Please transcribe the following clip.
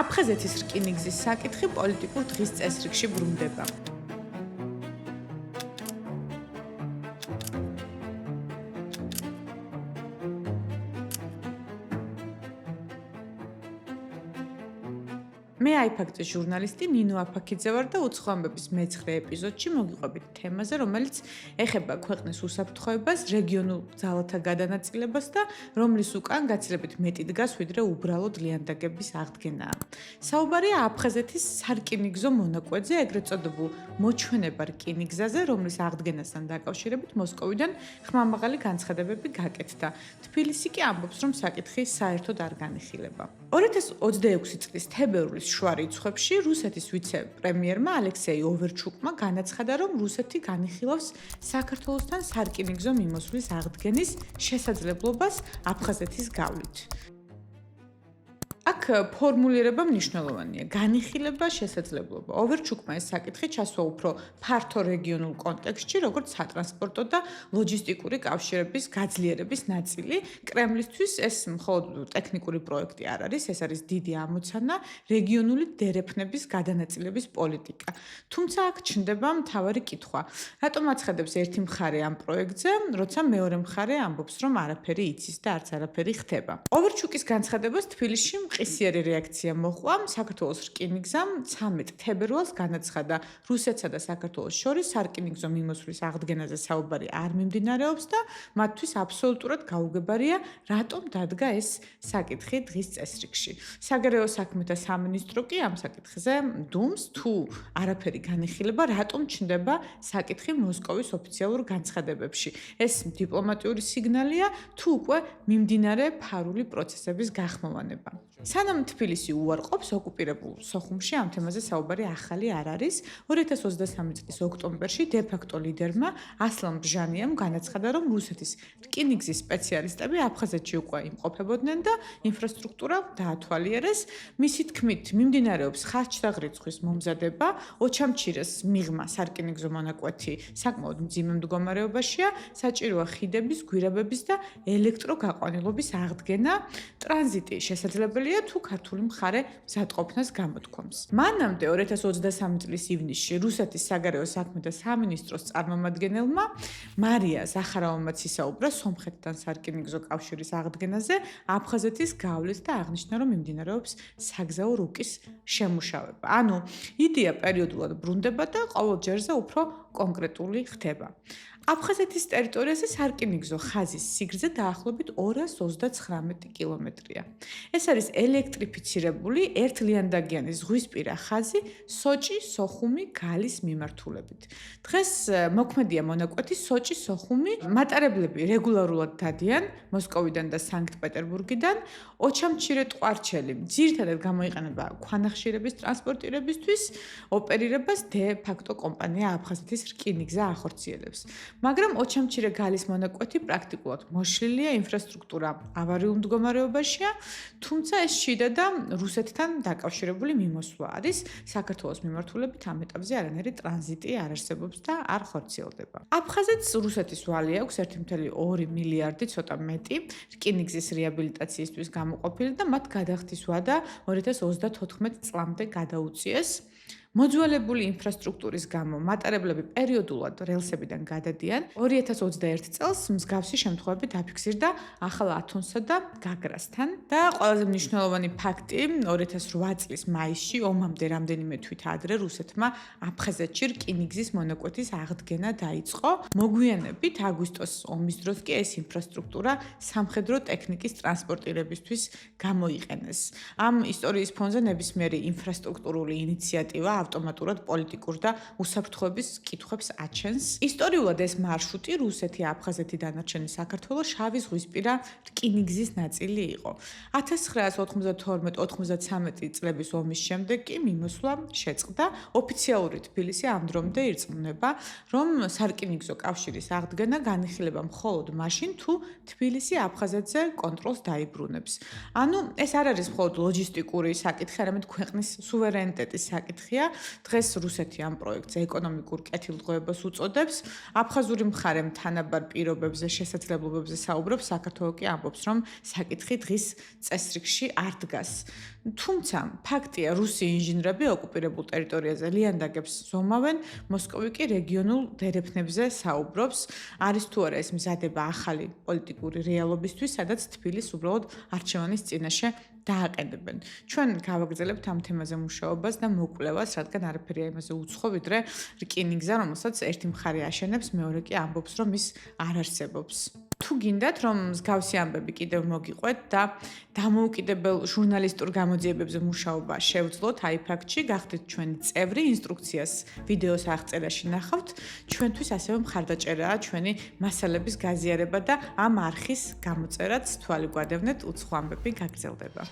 აფხაზეთის რკინიგზის საკითხი პოლიტიკურ დღის წესრიგში ბრუნდება. მე iFact-ის ჟურნალისტი ნინო აფაქიძე ვარ და უცხო ამბების მე-9 ეპიზოდში მოგიყვებით თემაზე, რომელიც ეხება ქვეყნის უსაფრთხოებას, რეგიონულ ძალათა გადანაწილებას და რომლის უკან გაცილებით მეტი დგას, ვიდრე უბრალოდ ლიანდაგების აღდგენაა. საუბარია აფხაზეთის სარკინიგზო მონაკვეთზე, ეგრეთ წოდებულ მოჩვენება რკინიგზაზე, რომლის აღდგენასთან დაკავშირებით მოსკოვიდან ხმამაღალი განცხადებები გაკეთდა. თბილისი კი ამბობს, რომ საკითხი საერთოდ არ განიხილება. 2026 წლის თებერვლის შუა რიცხვებში რუსეთის ვიცე-პრემიერმა ალექსეი ოვერჩუკმა განაცხადა, რომ რუსეთი განიხილავს საქართველოსთან სარკინიგზო მიმოსვლის აღდგენის შესაძლებლობას აფხაზეთის გავლით. აქ ფორმულირება მნიშვნელოვანია. განიხილება შესაძლებლობა. ოვერჩუკმა ეს საკითხი ჩასვა უფრო ფართო რეგიონულ კონტექსტში, როგორც სატრანსპორტო და ლოჯისტიკური კავშირების გაძლიერების ნაწილი. კრემლისთვის ეს მხოლოდ ტექნიკური პროექტი არ არის, ეს არის დიდი ამოცანა, რეგიონული დერეფნების გადანაწილების პოლიტიკა. თუმცა აქ ჩნდება მთავარი კითხვა. რატომ აცხადებს ერთი მხარე ამ პროექტზე, როცა მეორე მხარე ამბობს, რომ არაფერი იცის და არც არაფერი ხდება. ოვერჩუკის განცხადებას თბილისში მყისიერი რეაქცია მოჰყვა. საქართველოს რკინიგზამ 13 თებერვალს განაცხადა, რუსეთსა და საქართველოს შორის სარკინიგზო მიმოსვლის აღდგენაზე საუბარი არ მიმდინარეობს და მათთვის აბსოლუტურად გაუგებარია, რატომ დადგა ეს საკითხი დღის წესრიგში. საგარეო საქმეთა სამინისტრო კი ამ საკითხზე დუმს, თუ არაფერი განიხილება, რატომ ჩნდება საკითხი მოსკოვის ოფიციალურ განცხადებებში. ეს დიპლომატიური სიგნალია, თუ უკვე მიმდინარე ფარული პროცესების გახმოვანება. სანამ თბილისი უარყოფს ოკუპირებულ სოხუმში ამ თემაზე საუბარი ახალი არ არის. 2023 წლის ოქტომბერში დე-ფაქტო ლიდერმა ასლან ბჟანიამ განაცხადა, რომ რუსეთის რკინიგზის სპეციალისტები აფხაზეთში უკვე იმყოფებოდნენ და ინფრასტრუქტურა დაათვალიერეს. მისი თქმით, მიმდინარეობს ხარჯთაღრიცხვის მომზადება, ოჩამჩირეს მიღმა სარკინიგზო მონაკვეთი საკმაოდ მძიმე მდგომარეობაშია, საჭიროა ხიდების, გვირაბების და ელექტროგაყვანილობის აღდგენა. ტრანზიტი შესაძლებელია თუ ქართული მხარე მზადყოფნას გამოთქვამს. მანამდე 2023 წლის ივნისში რუსეთის საგარეო საქმეთა სამინისტროს წარმომადგენელმა მარია ზახარავამაც ისაუბრა სომხეთთან სარკინიგზო კავშირის აღდგენაზე აფხაზეთის გავლით და აღნიშნა, რომ მიმდინარეობს საგზაო რუკის შემუშავება. ანუ იდეა პერიოდულად ბრუნდება და ყოველ ჯერზე უფრო კონკრეტული ხდება. აფხაზეთის ტერიტორიაზე სარკინიგზო ხაზის სიგრძე დაახლოებით 229 კილომეტრია. ეს არის ელექტრიფიცირებული ერთლიანდაგიანი ზღვისპირა ხაზი სოჭი, სოხუმი, გალის მიმართულებით. დღეს მოქმედია მონაკვეთი სოჭი, სოხუმი. მატარებლები რეგულარულად დადიან მოსკოვიდან და სანქტ-პეტერბურგიდან. ოჩამჩირე ტყვარჩელი ძირითადად გამოიყენება ქვანახშირების ტრანსპორტირებისთვის, ოპერირებას დე-ფაქტო კომპანია აფხაზეთის რკინიგზა ახორციელებს. მაგრამ ოჩამჩირე გალის მონაკვეთი პრაქტიკულად მოშლილია, ინფრასტრუქტურა ავარიულ მდგომარეობაშია, თუმცა ეს შიდა და რუსეთთან დაკავშირებული მიმოსვლა არის. საქართველოს მიმართულებით ამ ეტაპზე არანაირი ტრანზიტი არ არსებობს და არ ხორციელდება. აფხაზეთს რუსეთის ვალი აქვს 1.2 მილიარდი, ცოტა მეტი, რკინიგზის რეაბილიტაციისთვის გამოყოფილი და მათ გადახდის ვადა 2034 წლამდე გადაუწიეს. მოძველებული ინფრასტრუქტურის გამო მატარებლები პერიოდულად რელსებიდან გადადიან. 2021 წელს მსგავსი შემთხვევები დაფიქსირდა ახალ ათონსა და გაგრასთან და ყველაზე მნიშვნელოვანი ფაქტი 2008 წლის მაისში ომამდე რამდენიმე თვით ადრე რუსეთმა აფხაზეთში რკინიგზის მონაკვეთის აღდგენა დაიწყო. მოგვიანებით აგვისტოს ომის დროს კი ეს ინფრასტრუქტურა სამხედრო ტექნიკის ტრანსპორტირებისთვის გამოიყენეს. ამ ისტორიის ფონზე ნებისმიერი ინფრასტრუქტურული ინიციატივა ავტომატურად პოლიტიკურ და უსაფრთხოების კითხვებს აჩენს. ისტორიულად ეს მარშრუტი რუსეთი, აფხაზეთი, დანარჩენი საქართველო შავი ზღვისპირა რკინიგზის ნაწილი იყო. 1992-93 წლების ომის შემდეგ კი მიმოსვლა შეწყდა. ოფიციალური თბილისი ამ დრომდე ირწმუნება, რომ სარკინიგზო კავშირის აღდგენა განიხილება მხოლოდ მაშინ, თუ თბილისი აფხაზეთზე კონტროლს დაიბრუნებს. ანუ ეს არ არის მხოლოდ ლოჯისტიკური საკითხი, არამედ ქვეყნის სუვერენიტეტის საკითხია. დღეს რუსეთი ამ პროექტზე ეკონომიკურ კეთილდღეობას უწოდებს. აფხაზური მხარე თანაბარ პირობებზე, შესაძლებლობებზე საუბრობს, საქართველო კი ამბობს, რომ საკითხი დღის წესრიგში არ დგას. თუმცა ფაქტია, რუსი ინჟინრები ოკუპირებულ ტერიტორიაზე ლიანდაგებს ზომავენ, მოსკოვი კი რეგიონულ დერეფნებზე საუბრობს. არის თუ არა ეს მზადება ახალი პოლიტიკური რეალობისთვის, სადაც თბილისს უბრალოდ არჩევანის წინაშე დააყენებენ. ჩვენ გავაგრძელებთ ამ თემაზე მუშაობას და მოკვლევას, რადგან არაფერია იმაზე უცხო, ვიდრე რკინიგზა, რომელსაც ერთი მხარე აშენებს, მეორე კი ამბობს, რომ ის არ არსებობს. თუ გინდათ, რომ მსგავსი ამბები კიდევ მოგიყვეთ და დამოუკიდებელ ჟურნალისტურ გამოძიებებზე მუშაობა შევძლოთ iFact-ში, გახდეთ ჩვენი წევრი, ინსტრუქციას ვიდეოს აღწერაში ნახავთ. ჩვენთვის ასევე მხარდაჭერაა ჩვენი მასალების გაზიარება და ამ არხის გამოწერაც თვალი გვადევნეთ, უცხო ამბები გაგრძელდება.